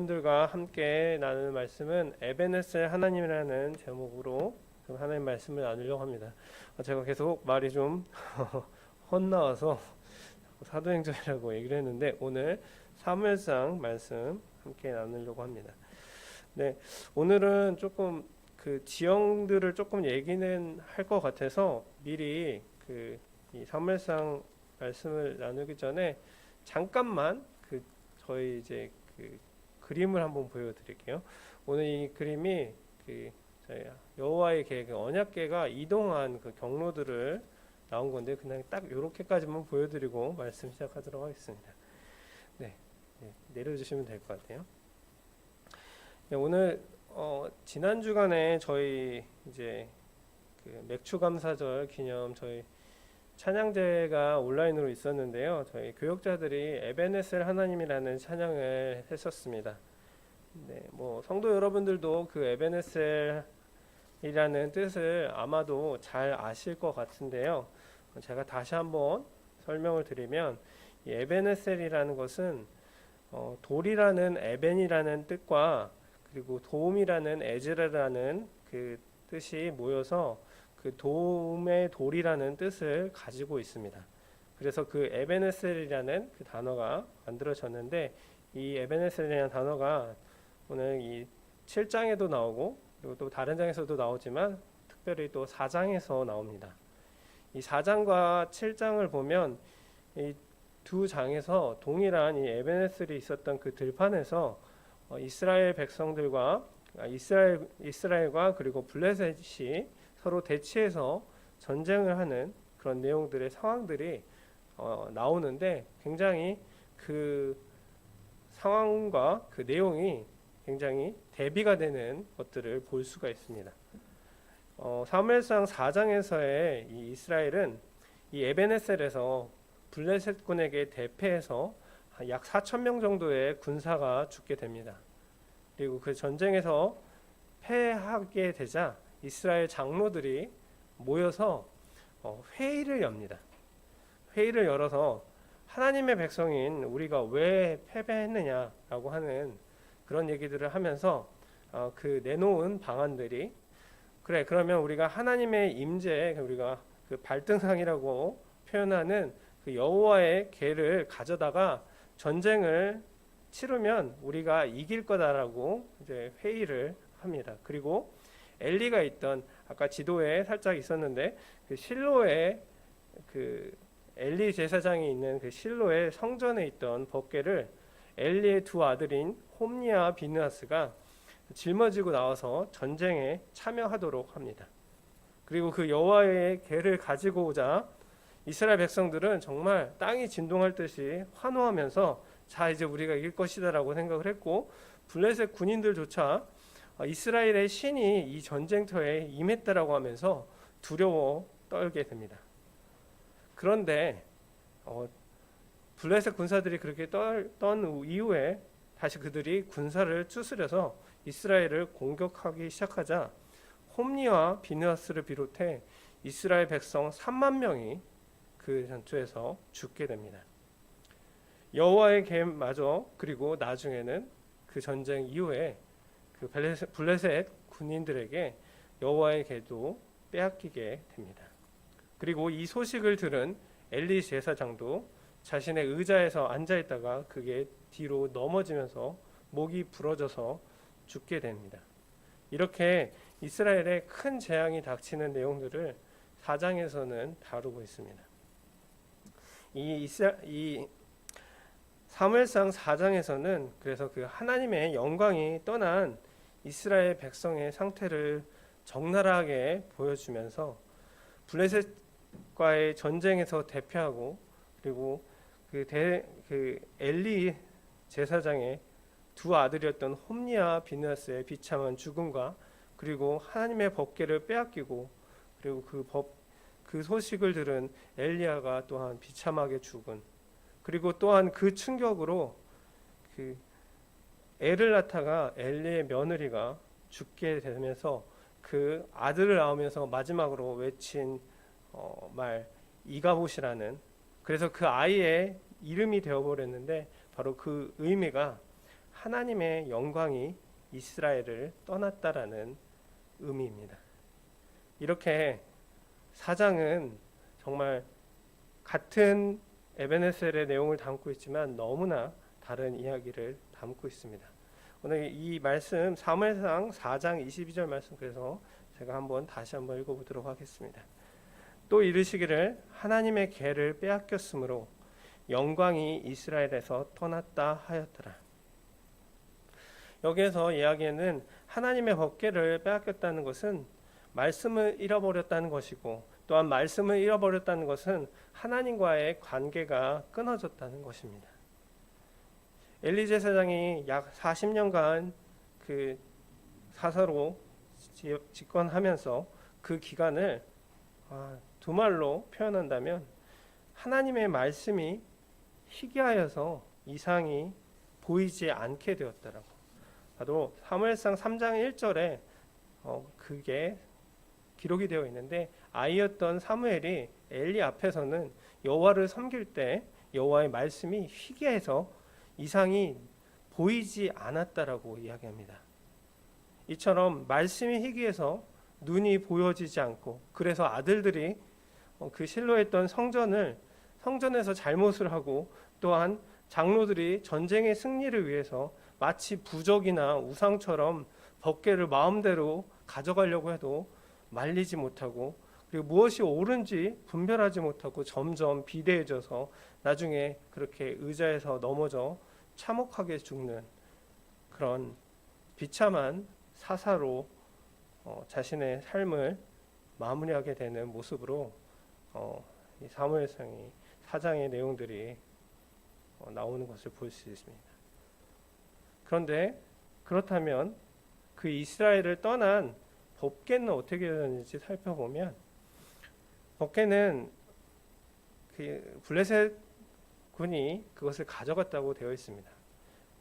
여러분들과 함께 나누는 말씀은 에베네셀 하나님이라는 제목으로 하나님 말씀을 나누려고 합니다. 제가 계속 말이 좀 헛나와서 사도행전이라고 얘기를 했는데 오늘 사무엘상 말씀 함께 나누려고 합니다. 네, 오늘은 조금 그 지형들을 조금 얘기는 할 것 같아서 미리 이 사무엘상 말씀을 나누기 전에 잠깐만 저희 이제 그림을 한번 보여드릴게요. 오늘 이 그림이 저희 여호와의 계획, 언약궤가 이동한 그 경로들을 나온 건데 그냥 딱 이렇게까지만 보여드리고 말씀 시작하도록 하겠습니다. 네, 내려주시면 될 것 같아요. 네, 오늘 지난 주간에 저희 이제 맥주 감사절 기념 저희 찬양제가 온라인으로 있었는데요. 저희 교역자들이 에베네셀 하나님이라는 찬양을 했었습니다. 네, 뭐 성도 여러분들도 그 에베네셀이라는 뜻을 아마도 잘 아실 것 같은데요. 제가 다시 한번 설명을 드리면 이 에베네셀이라는 것은 돌이라는 에벤이라는 뜻과 그리고 도움이라는 에즈라라는 그 뜻이 모여서 그 도움의 돌이라는 뜻을 가지고 있습니다. 그래서 그 에베네셀이라는 그 단어가 만들어졌는데 이 에베네셀이라는 단어가 오늘 이 7장에도 나오고 그리고 또 다른 장에서도 나오지만 특별히 또 4장에서 나옵니다. 이 4장과 7장을 보면 이 두 장에서 동일한 이 에베네셀이 있었던 그 들판에서 이스라엘 백성들과 이스라엘과 그리고 블레셋이 서로 대치해서 전쟁을 하는 그런 내용들의 상황들이 나오는데 굉장히 그 상황과 그 내용이 굉장히 대비가 되는 것들을 볼 수가 있습니다. 사무엘상 4장에서의 이 이스라엘은 이 에베네셀에서 블레셋군에게 대패해서 약 4,000명 정도의 군사가 죽게 됩니다. 그리고 그 전쟁에서 패하게 되자 이스라엘 장로들이 모여서 회의를 엽니다. 회의를 열어서 하나님의 백성인 우리가 왜 패배했느냐라고 하는 그런 얘기들을 하면서 그 내놓은 방안들이 그러면 우리가 하나님의 임재 우리가 그 발등상이라고 표현하는 그 여호와의 궤를 가져다가 전쟁을 치르면 우리가 이길 거다라고 이제 회의를 합니다. 그리고 엘리가 있던 아까 지도에 살짝 있었는데 그 실로에 그 엘리 제사장이 있는 그 실로의 성전에 있던 법궤를 엘리의 두 아들인 홈니와 비느하스가 짊어지고 나와서 전쟁에 참여하도록 합니다. 그리고 그 여호와의 궤를 가지고 오자 이스라엘 백성들은 정말 땅이 진동할 듯이 환호하면서 자 이제 우리가 이길 것이다라고 생각을 했고 블레셋 군인들조차 이스라엘의 신이 이 전쟁터에 임했다라고 하면서 두려워 떨게 됩니다. 그런데 블레셋 군사들이 그렇게 떤 이후에 다시 그들이 군사를 추스려서 이스라엘을 공격하기 시작하자 홈니와 비느하스를 비롯해 이스라엘 백성 3만 명이 그 전투에서 죽게 됩니다. 여호와의 궤마저 그리고 나중에는 그 전쟁 이후에 그 블레셋 군인들에게 여호와의 궤도 빼앗기게 됩니다. 그리고 이 소식을 들은 엘리 제사장도 자신의 의자에서 앉아 있다가 그게 뒤로 넘어지면서 목이 부러져서 죽게 됩니다. 이렇게 이스라엘에 큰 재앙이 닥치는 내용들을 4장에서는 다루고 있습니다. 이 사무엘상 4장에서는 그래서 그 하나님의 영광이 떠난 이스라엘 백성의 상태를 적나라하게 보여주면서 블레셋과의 전쟁에서 대패하고 그리고 그 엘리 제사장의 두 아들이었던 홈니와 비느하스의 비참한 죽음과 그리고 하나님의 법궤를 빼앗기고 그리고 그 소식을 들은 엘리야가 또한 비참하게 죽은 그리고 또한 그 충격으로 그 애를 낳다가 엘리의 며느리가 죽게 되면서 그 아들을 낳으면서 마지막으로 외친 말 이가봇이라는 그래서 그 아이의 이름이 되어버렸는데 바로 그 의미가 하나님의 영광이 이스라엘을 떠났다라는 의미입니다. 이렇게 4장은 정말 같은 에베네셀의 내용을 담고 있지만 너무나 다른 이야기를 담고 있습니다. 오늘 이 말씀 사무엘상 4장 22절 말씀, 그래서 제가 다시 한번 읽어보도록 하겠습니다. 또 이르시기를 하나님의 계를 빼앗겼으므로 영광이 이스라엘에서 떠났다 하였더라. 여기에서 이야기에는 하나님의 법궤를 빼앗겼다는 것은 말씀을 잃어버렸다는 것이고, 또한 말씀을 잃어버렸다는 것은 하나님과의 관계가 끊어졌다는 것입니다. 엘리 제사장이 약 40년간 그 사사로 집권하면서 그 기간을 두 말로 표현한다면 하나님의 말씀이 희귀하여서 이상이 보이지 않게 되었더라고. 나도 사무엘상 3장 1절에 그게 기록이 되어 있는데, 아이였던 사무엘이 엘리 앞에서는 여호와를 섬길 때 여호와의 말씀이 희귀해서 이상이 보이지 않았다라고 이야기합니다. 이처럼 말씀이 희귀해서 눈이 보여지지 않고, 그래서 아들들이 그 실로했던 성전에서 잘못을 하고, 또한 장로들이 전쟁의 승리를 위해서 마치 부적이나 우상처럼 법궤를 마음대로 가져가려고 해도 말리지 못하고, 그리고 무엇이 옳은지 분별하지 못하고 점점 비대해져서 나중에 그렇게 의자에서 넘어져 참혹하게 죽는 그런 비참한 사사로 자신의 삶을 마무리하게 되는 모습으로 이 사무엘상이 4장의 내용들이 나오는 것을 볼 수 있습니다. 그런데 그렇다면 그 이스라엘을 떠난 법궤는 어떻게 되었는지 살펴보면, 법궤는 그 블레셋 군이 그것을 가져갔다고 되어 있습니다.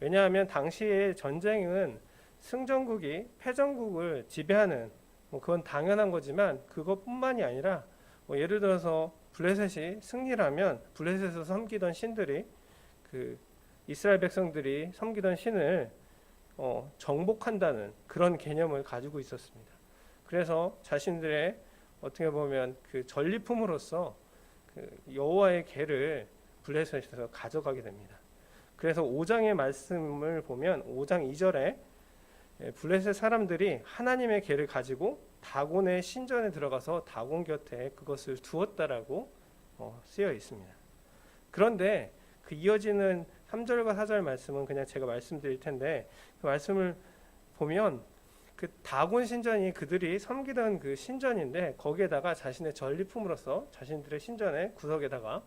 왜냐하면 당시의 전쟁은 승전국이 패전국을 지배하는, 그건 당연한 거지만 그것뿐만이 아니라 예를 들어서 블레셋이 승리를 하면 블레셋에서 섬기던 신들이 그 이스라엘 백성들이 섬기던 신을 정복한다는 그런 개념을 가지고 있었습니다. 그래서 자신들의 어떻게 보면 그 전리품으로서 그 여호와의 계를 블레셋에서 가져가게 됩니다. 그래서 5장의 말씀을 보면 5장 2절에 블레셋 사람들이 하나님의 계를 가지고 다곤의 신전에 들어가서 다곤 곁에 그것을 두었다라고 쓰여 있습니다. 그런데 그 이어지는 3절과 4절 말씀은 그냥 제가 말씀드릴 텐데, 그 말씀을 보면 그 다곤 신전이 그들이 섬기던 그 신전인데, 거기에다가 자신의 전리품으로서 자신들의 신전의 구석에다가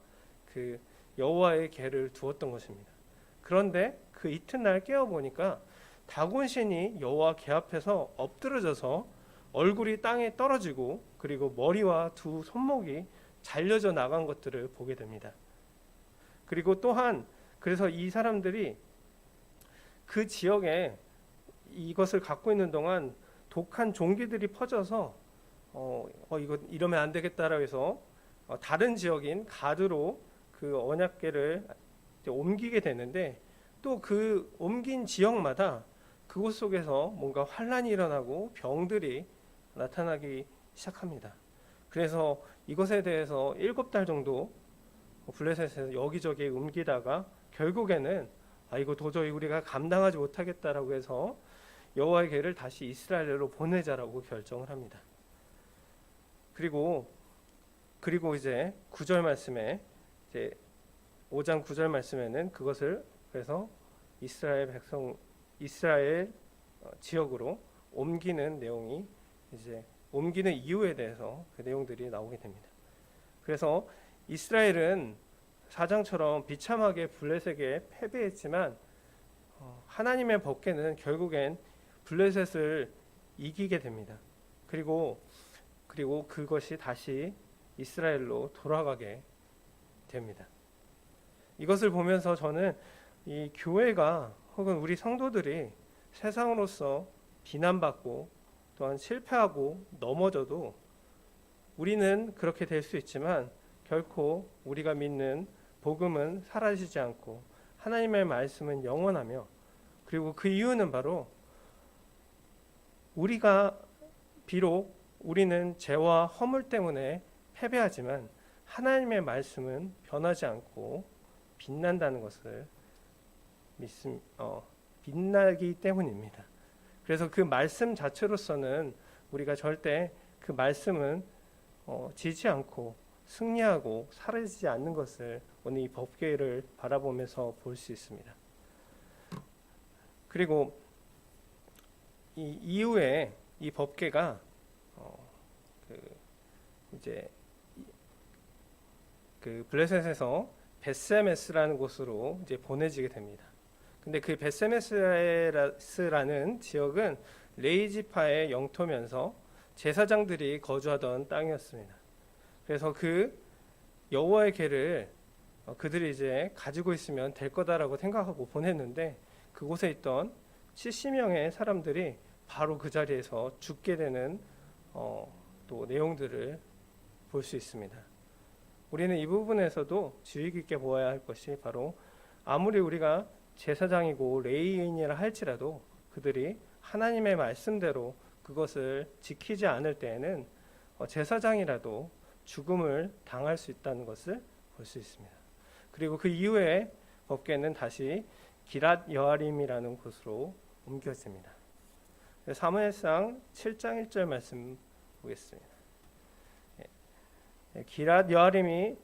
그 여호와의 계를 두었던 것입니다. 그런데 그 이튿날 깨어보니까 다곤 신이 여호와 계 앞에서 엎드러져서 얼굴이 땅에 떨어지고, 그리고 머리와 두 손목이 잘려져 나간 것들을 보게 됩니다. 그리고 또한 그래서 이 사람들이 그 지역에 이것을 갖고 있는 동안 독한 종기들이 퍼져서 이거 이러면 안 되겠다라고 해서 다른 지역인 가드로 그 언약궤를 옮기게 되는데, 또 그 옮긴 지역마다 그곳 속에서 뭔가 환란이 일어나고 병들이 나타나기 시작합니다. 그래서 이것에 대해서 7달 정도 블레셋에서 여기저기 옮기다가 결국에는 이거 도저히 우리가 감당하지 못하겠다라고 해서 여호와의 계를 다시 이스라엘로 보내자라고 결정을 합니다. 그리고 이제 9절 말씀에 이제 5장 9절 말씀에는 그것을 그래서 이스라엘 지역으로 옮기는 내용이 이제 옮기는 이유에 대해서 그 내용들이 나오게 됩니다. 그래서 이스라엘은 4장처럼 비참하게 블레셋에게 패배했지만 하나님의 법궤는 결국엔 블레셋을 이기게 됩니다. 그리고 그것이 다시 이스라엘로 돌아가게 됩니다. 이것을 보면서 저는 이 교회가 혹은 우리 성도들이 세상으로서 비난받고 또한 실패하고 넘어져도 우리는 그렇게 될 수 있지만 결코 우리가 믿는 복음은 사라지지 않고 하나님의 말씀은 영원하며 그리고 그 이유는 바로 우리가 비록 우리는 죄와 허물 때문에 패배하지만 하나님의 말씀은 변하지 않고 빛난다는 것을 빛나기 때문입니다. 그래서 그 말씀 자체로서는 우리가 절대 그 말씀은 지지 않고 승리하고 사라지지 않는 것을 오늘 이 법궤를 바라보면서 볼 수 있습니다. 그리고 이 이후에 이 법궤가 이제 그 블레셋에서 벳세메스라는 곳으로 이제 보내지게 됩니다. 근데 그 벳세메스라는 지역은 레이지파의 영토면서 제사장들이 거주하던 땅이었습니다. 그래서 그 여호와의 궤를 그들이 이제 가지고 있으면 될 거다라고 생각하고 보냈는데 그곳에 있던 70명의 사람들이 바로 그 자리에서 죽게 되는 또 내용들을 볼 수 있습니다. 우리는 이 부분에서도 주의 깊게 보아야 할 것이 바로 아무리 우리가 제사장이고 레위인이라 할지라도 그들이 하나님의 말씀대로 그것을 지키지 않을 때에는 제사장이라도 죽음을 당할 수 있다는 것을 볼 수 있습니다. 그리고 그 이후에 법궤는 다시 기랏 여아림이라는 곳으로 옮겨집니다. 사무엘상 7장 1절 말씀 보겠습니다. 기랏 여아림이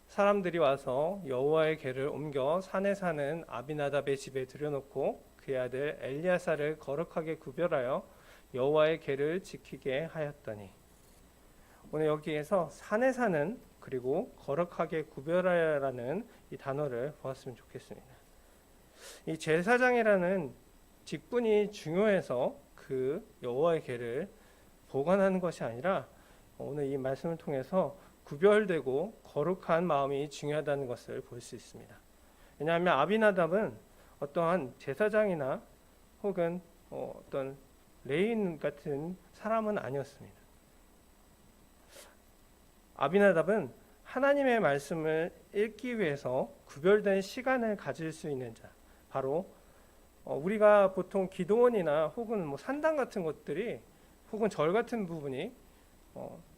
사람들이 와서 여호와의 궤를 옮겨 산에 사는 아비나답의 집에 들여놓고 그의 아들 엘리야사를 거룩하게 구별하여 여호와의 궤를 지키게 하였더니, 오늘 여기에서 산에 사는 그리고 거룩하게 구별하여라는 이 단어를 보았으면 좋겠습니다. 이 제사장이라는 직분이 중요해서 그 여호와의 궤를 보관하는 것이 아니라 오늘 이 말씀을 통해서 구별되고 거룩한 마음이 중요하다는 것을 볼 수 있습니다. 왜냐하면 아비나답은 어떠한 제사장이나 혹은 어떤 레위인 같은 사람은 아니었습니다. 아비나답은 하나님의 말씀을 읽기 위해서 구별된 시간을 가질 수 있는 자, 바로 우리가 보통 기도원이나 혹은 뭐 산당 같은 것들이 혹은 절 같은 부분이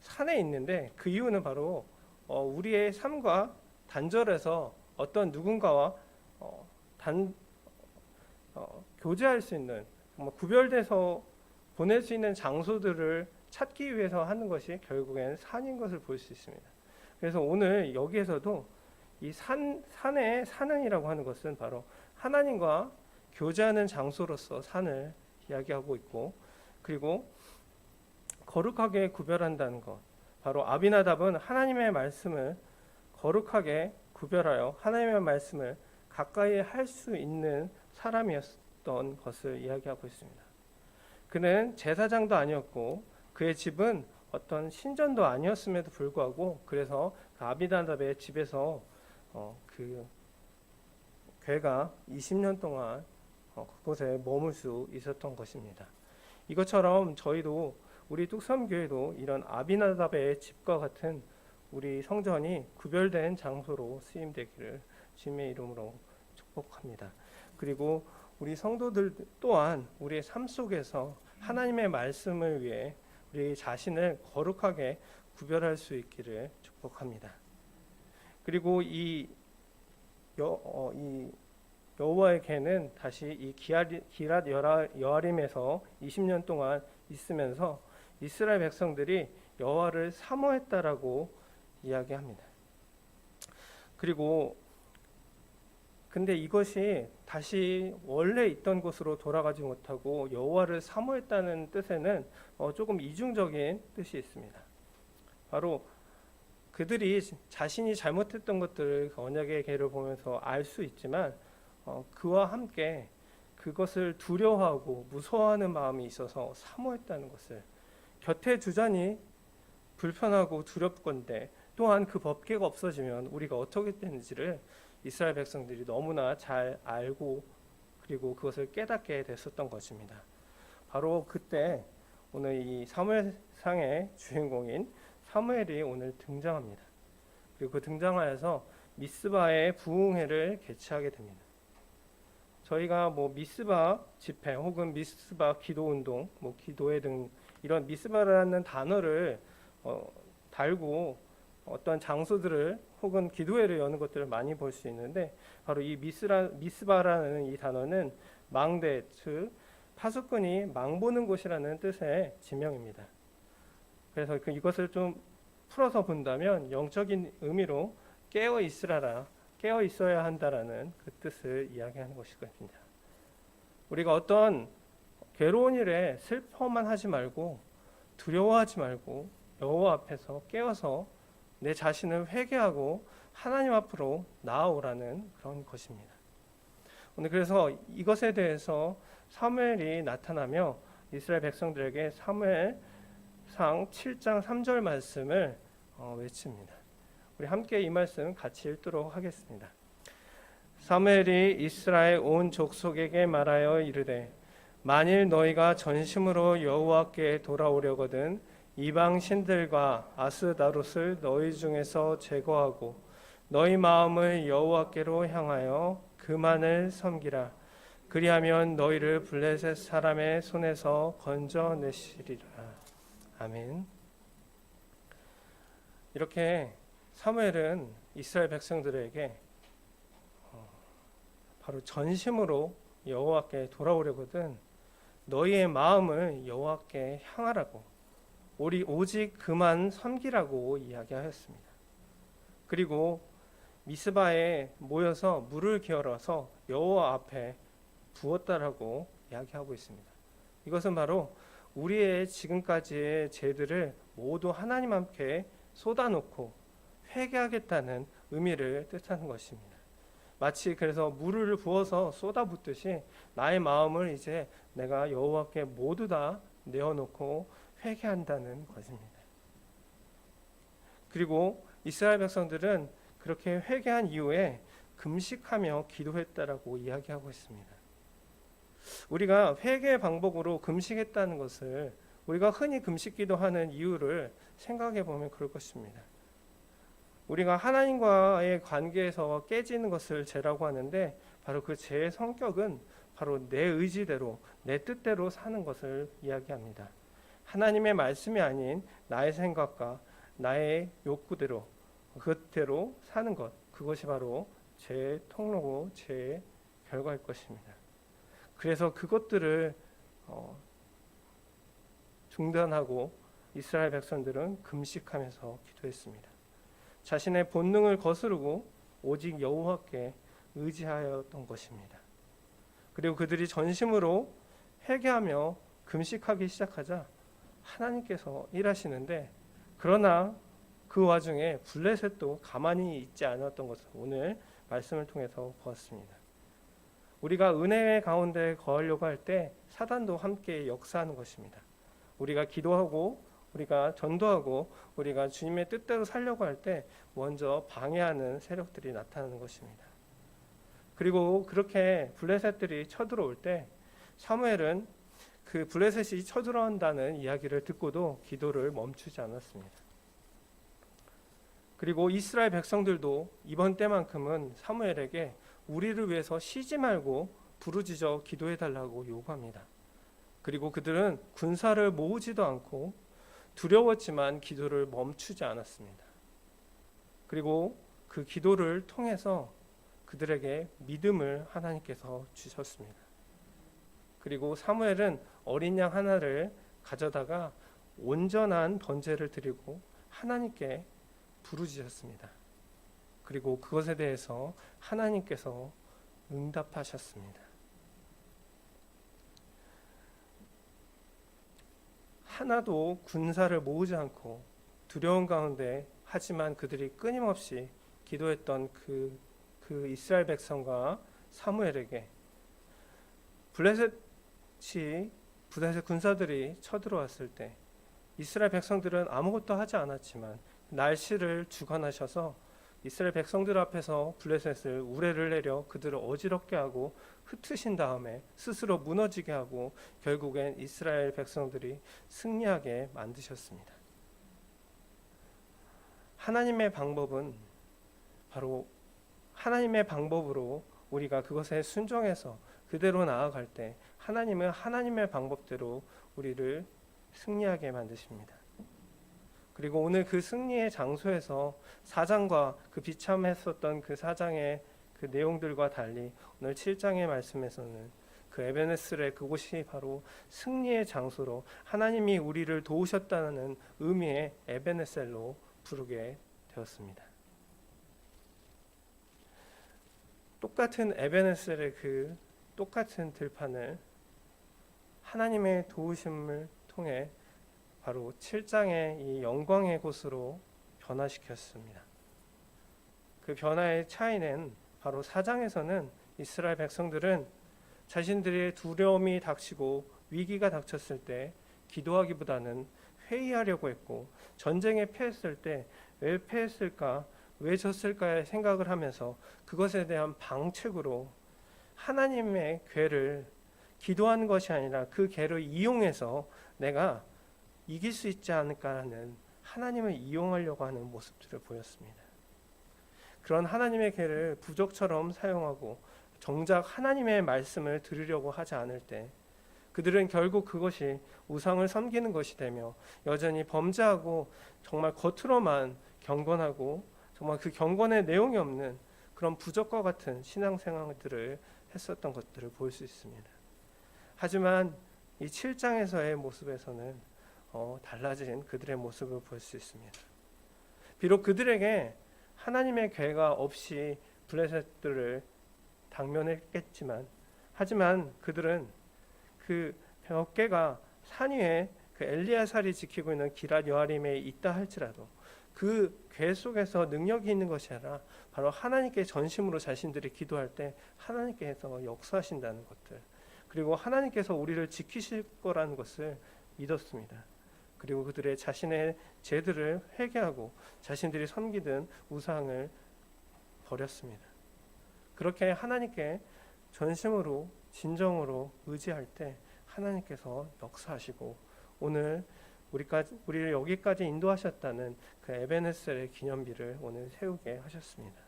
산에 있는데 그 이유는 바로 우리의 삶과 단절해서 어떤 누군가와 교제할 수 있는 구별돼서 보낼 수 있는 장소들을 찾기 위해서 하는 것이 결국엔 산인 것을 볼 수 있습니다. 그래서 오늘 여기에서도 이 산의 산은이라고 하는 것은 바로 하나님과 교제하는 장소로서 산을 이야기하고 있고, 그리고 거룩하게 구별한다는 것, 바로 아비나답은 하나님의 말씀을 거룩하게 구별하여 하나님의 말씀을 가까이 할 수 있는 사람이었던 것을 이야기하고 있습니다. 그는 제사장도 아니었고 그의 집은 어떤 신전도 아니었음에도 불구하고 그래서 그 아비나답의 집에서 그 궤가 20년 동안 그곳에 머물 수 있었던 것입니다. 이것처럼 저희도 우리 뚝섬교회도 이런 아비나답의 집과 같은 우리 성전이 구별된 장소로 쓰임되기를 주님의 이름으로 축복합니다. 그리고 우리 성도들 또한 우리의 삶 속에서 하나님의 말씀을 위해 우리 자신을 거룩하게 구별할 수 있기를 축복합니다. 그리고 이 여호와의 궤는 다시 이 기랏 여아림에서 20년 동안 있으면서 이스라엘 백성들이 여호와를 사모했다라고 이야기합니다. 그리고 근데 이것이 다시 원래 있던 곳으로 돌아가지 못하고 여호와를 사모했다는 뜻에는 조금 이중적인 뜻이 있습니다. 바로 그들이 자신이 잘못했던 것들을 언약의 궤를 보면서 알 수 있지만 그와 함께 그것을 두려워하고 무서워하는 마음이 있어서 사모했다는 것을, 곁에 두자니 불편하고 두렵건대 또한 그 법궤가 없어지면 우리가 어떻게 되는지를 이스라엘 백성들이 너무나 잘 알고 그리고 그것을 깨닫게 됐었던 것입니다. 바로 그때 오늘 이 사무엘상의 주인공인 사무엘이 오늘 등장합니다. 그리고 그 등장하여서 미스바의 부흥회를 개최하게 됩니다. 저희가 뭐 미스바 집회 혹은 미스바 기도 운동, 뭐 기도회 등 이런 미스바라는 단어를 달고 어떤 장소들을 혹은 기도회를 여는 것들을 많이 볼 수 있는데, 바로 이 미스바라는 이 단어는 망대, 즉 파수꾼이 망보는 곳이라는 뜻의 지명입니다. 그래서 이것을 좀 풀어서 본다면 영적인 의미로 깨어 있으라라, 깨어 있어야 한다라는 그 뜻을 이야기하는 것이거든요. 우리가 어떤 괴로운 일에 슬퍼만 하지 말고 두려워하지 말고 여호와 앞에서 깨어서 내 자신을 회개하고 하나님 앞으로 나아오라는 그런 것입니다. 오늘 그래서 이것에 대해서 사무엘이 나타나며 이스라엘 백성들에게 사무엘상 7장 3절 말씀을 외칩니다. 우리 함께 이 말씀 같이 읽도록 하겠습니다. 사무엘이 이스라엘 온 족속에게 말하여 이르되 만일 너희가 전심으로 여호와께 돌아오려거든 이방 신들과 아스다롯을 너희 중에서 제거하고 너희 마음을 여호와께로 향하여 그만을 섬기라. 그리하면 너희를 블레셋 사람의 손에서 건져내시리라. 아멘. 이렇게 사무엘은 이스라엘 백성들에게 바로 전심으로 여호와께 돌아오려거든 너희의 마음을 여호와께 향하라고, 오직 그만 섬기라고 이야기하였습니다. 그리고 미스바에 모여서 물을 기울여서 여호와 앞에 부었다라고 이야기하고 있습니다. 이것은 바로 우리의 지금까지의 죄들을 모두 하나님 앞에 쏟아놓고 회개하겠다는 의미를 뜻하는 것입니다. 마치 그래서 물을 부어서 쏟아붓듯이 나의 마음을 이제 내가 여호와께 모두 다 내어놓고 회개한다는 것입니다. 그리고 이스라엘 백성들은 그렇게 회개한 이후에 금식하며 기도했다라고 이야기하고 있습니다. 우리가 회개의 방법으로 금식했다는 것을 우리가 흔히 금식 기도하는 이유를 생각해 보면 그럴 것입니다. 우리가 하나님과의 관계에서 깨지는 것을 죄라고 하는데, 바로 그 죄의 성격은 바로 내 의지대로 내 뜻대로 사는 것을 이야기합니다. 하나님의 말씀이 아닌 나의 생각과 나의 욕구대로 그것대로 사는 것, 그것이 바로 죄의 통로고 죄의 결과일 것입니다. 그래서 그것들을 중단하고 이스라엘 백성들은 금식하면서 기도했습니다. 자신의 본능을 거스르고 오직 여호와께 의지하였던 것입니다. 그리고 그들이 전심으로 회개하며 금식하기 시작하자 하나님께서 일하시는데, 그러나 그 와중에 블레셋도 가만히 있지 않았던 것을 오늘 말씀을 통해서 보았습니다. 우리가 은혜 가운데 거하려고 할 때 사단도 함께 역사하는 것입니다. 우리가 기도하고 우리가 전도하고 우리가 주님의 뜻대로 살려고 할 때 먼저 방해하는 세력들이 나타나는 것입니다. 그리고 그렇게 블레셋들이 쳐들어올 때 사무엘은 그 블레셋이 쳐들어온다는 이야기를 듣고도 기도를 멈추지 않았습니다. 그리고 이스라엘 백성들도 이번 때만큼은 사무엘에게 우리를 위해서 쉬지 말고 부르짖어 기도해달라고 요구합니다. 그리고 그들은 군사를 모으지도 않고 두려웠지만 기도를 멈추지 않았습니다. 그리고 그 기도를 통해서 그들에게 믿음을 하나님께서 주셨습니다. 그리고 사무엘은 어린 양 하나를 가져다가 온전한 번제를 드리고 하나님께 부르짖었습니다. 그리고 그것에 대해서 하나님께서 응답하셨습니다. 하나도 군사를 모으지 않고 두려운 가운데, 하지만 그들이 끊임없이 기도했던 그 이스라엘 백성과 사무엘에게 블레셋 군사들이 쳐들어왔을 때 이스라엘 백성들은 아무것도 하지 않았지만 날씨를 주관하셔서 이스라엘 백성들 앞에서 블레셋을 우레를 내려 그들을 어지럽게 하고 흩으신 다음에 스스로 무너지게 하고 결국엔 이스라엘 백성들이 승리하게 만드셨습니다. 하나님의 방법은 바로 하나님의 방법으로 우리가 그것에 순종해서 그대로 나아갈 때 하나님은 하나님의 방법대로 우리를 승리하게 만드십니다. 그리고 오늘 그 승리의 장소에서 4장과 그 비참했었던 그 4장의 그 내용들과 달리 오늘 7장의 말씀에서는 그 에베네셀의 그곳이 바로 승리의 장소로 하나님이 우리를 도우셨다는 의미의 에베네셀로 부르게 되었습니다. 똑같은 에베네셀의 그 똑같은 들판을 하나님의 도우심을 통해 바로 7장의 이 영광의 곳으로 변화시켰습니다. 그 변화의 차이는 바로 4장에서는 이스라엘 백성들은 자신들의 두려움이 닥치고 위기가 닥쳤을 때 기도하기보다는 회의하려고 했고, 전쟁에 패했을 때 왜 패했을까, 왜 졌을까의 생각을 하면서 그것에 대한 방책으로 하나님의 궤를 기도하는 것이 아니라 그 궤를 이용해서 내가 이길 수 있지 않을까 하는 하나님을 이용하려고 하는 모습들을 보였습니다. 그런 하나님의 궤를 부적처럼 사용하고 정작 하나님의 말씀을 들으려고 하지 않을 때 그들은 결국 그것이 우상을 섬기는 것이 되며 여전히 범죄하고 정말 겉으로만 경건하고 정말 그 경건의 내용이 없는 그런 부적과 같은 신앙생활들을 했었던 것들을 볼 수 있습니다. 하지만 이 7장에서의 모습에서는 달라진 그들의 모습을 볼 수 있습니다. 비록 그들에게 하나님의 궤가 없이 블레셋들을 당면했겠지만, 하지만 그들은 그 벽궤가 산 위에 그 엘리야살이 지키고 있는 기랏 여아림에 있다 할지라도 그 궤 속에서 능력이 있는 것이 아니라 바로 하나님께 전심으로 자신들이 기도할 때 하나님께서 역사하신다는 것들, 그리고 하나님께서 우리를 지키실 거라는 것을 믿었습니다. 그리고 그들의 자신의 죄들을 회개하고 자신들이 섬기던 우상을 버렸습니다. 그렇게 하나님께 전심으로 진정으로 의지할 때 하나님께서 역사하시고 오늘 우리를 여기까지 인도하셨다는 그 에베네셀의 기념비를 오늘 세우게 하셨습니다.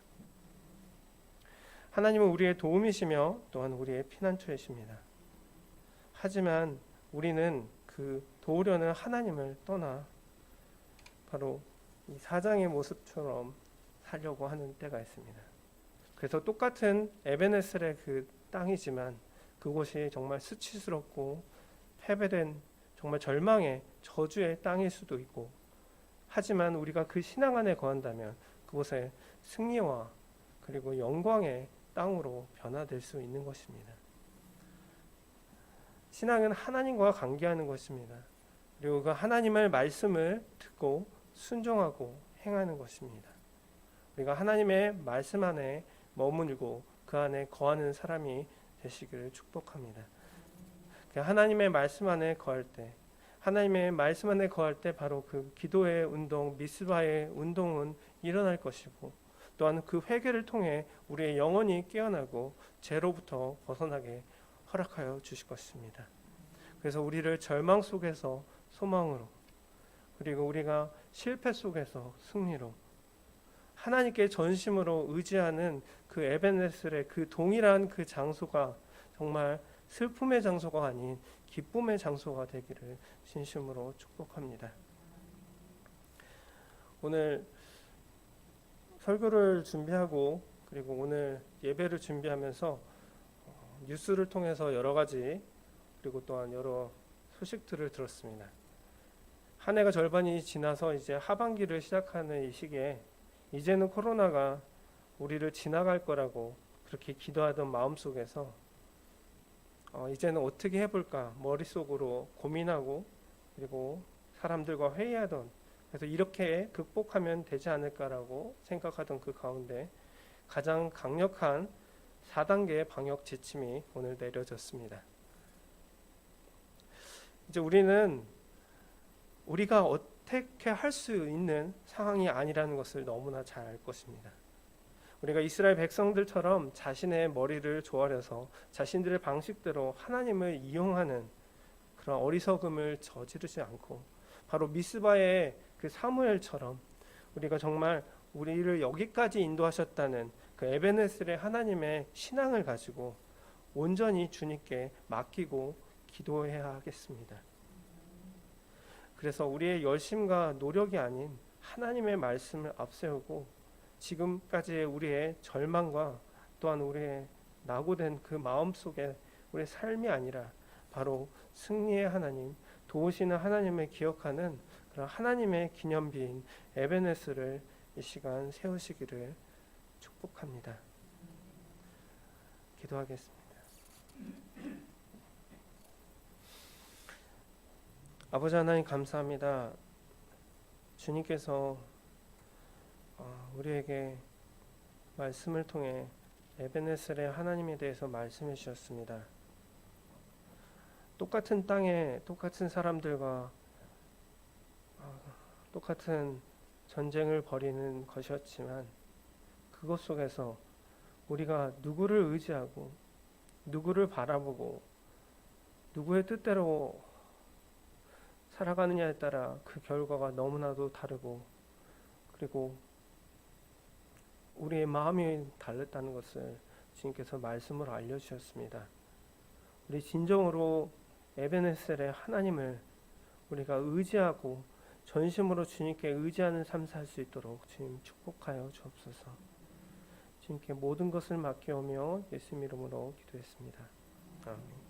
하나님은 우리의 도움이시며 또한 우리의 피난처이십니다. 하지만 우리는 그 도우려는 하나님을 떠나 바로 이 4장의 모습처럼 살려고 하는 때가 있습니다. 그래서 똑같은 에베네셀의 그 땅이지만 그곳이 정말 수치스럽고 패배된 정말 절망의 저주의 땅일 수도 있고, 하지만 우리가 그 신앙 안에 거한다면 그곳에 승리와 그리고 영광의 땅으로 변화될 수 있는 것입니다. 신앙은 하나님과 관계하는 것입니다. 그리고 그 하나님의 말씀을 듣고 순종하고 행하는 것입니다. 우리가 하나님의 말씀 안에 머무르고 그 안에 거하는 사람이 되시기를 축복합니다. 하나님의 말씀 안에 거할 때, 하나님의 말씀 안에 거할 때 바로 그 기도의 운동, 미스바의 운동은 일어날 것이고, 또한 그 회개를 통해 우리의 영혼이 깨어나고 죄로부터 벗어나게 허락하여 주실 것입니다. 그래서 우리를 절망 속에서 소망으로, 그리고 우리가 실패 속에서 승리로, 하나님께 전심으로 의지하는 그 에베네셀의 그 동일한 그 장소가 정말 슬픔의 장소가 아닌 기쁨의 장소가 되기를 진심으로 축복합니다. 오늘 설교를 준비하고 그리고 오늘 예배를 준비하면서 뉴스를 통해서 여러 가지 그리고 또한 여러 소식들을 들었습니다. 한 해가 절반이 지나서 이제 하반기를 시작하는 이 시기에 이제는 코로나가 우리를 지나갈 거라고 그렇게 기도하던 마음속에서 이제는 어떻게 해볼까 머릿속으로 고민하고 그리고 사람들과 회의하던, 그래서 이렇게 극복하면 되지 않을까라고 생각하던 그 가운데 가장 강력한 4단계의 방역 지침이 오늘 내려졌습니다. 이제 우리가 어떻게 할 수 있는 상황이 아니라는 것을 너무나 잘 알 것입니다. 우리가 이스라엘 백성들처럼 자신의 머리를 조아려서 자신들의 방식대로 하나님을 이용하는 그런 어리석음을 저지르지 않고 바로 미스바의 그 사무엘처럼 우리가 정말 우리를 여기까지 인도하셨다는 그 에베네셀의 하나님의 신앙을 가지고 온전히 주님께 맡기고 기도해야 하겠습니다. 그래서 우리의 열심과 노력이 아닌 하나님의 말씀을 앞세우고 지금까지의 우리의 절망과 또한 우리의 낙오된 그 마음 속에 우리의 삶이 아니라 바로 승리의 하나님, 도우시는 하나님을 기억하는 그런 하나님의 기념비인 에베네스를 이 시간 세우시기를 축복합니다. 기도하겠습니다. 아버지 하나님 감사합니다. 주님께서 우리에게 말씀을 통해 에베네셀의 하나님에 대해서 말씀해 주셨습니다. 똑같은 땅에 똑같은 사람들과 똑같은 전쟁을 벌이는 것이었지만 그것 속에서 우리가 누구를 의지하고 누구를 바라보고 누구의 뜻대로 살아가느냐에 따라 그 결과가 너무나도 다르고 그리고 우리의 마음이 달랐다는 것을 주님께서 말씀으로 알려주셨습니다. 우리 진정으로 에베네셀의 하나님을 우리가 의지하고 전심으로 주님께 의지하는 삶 살 수 있도록 주님 축복하여 주옵소서. 주님께 모든 것을 맡기오며 예수님 이름으로 기도했습니다. 아멘.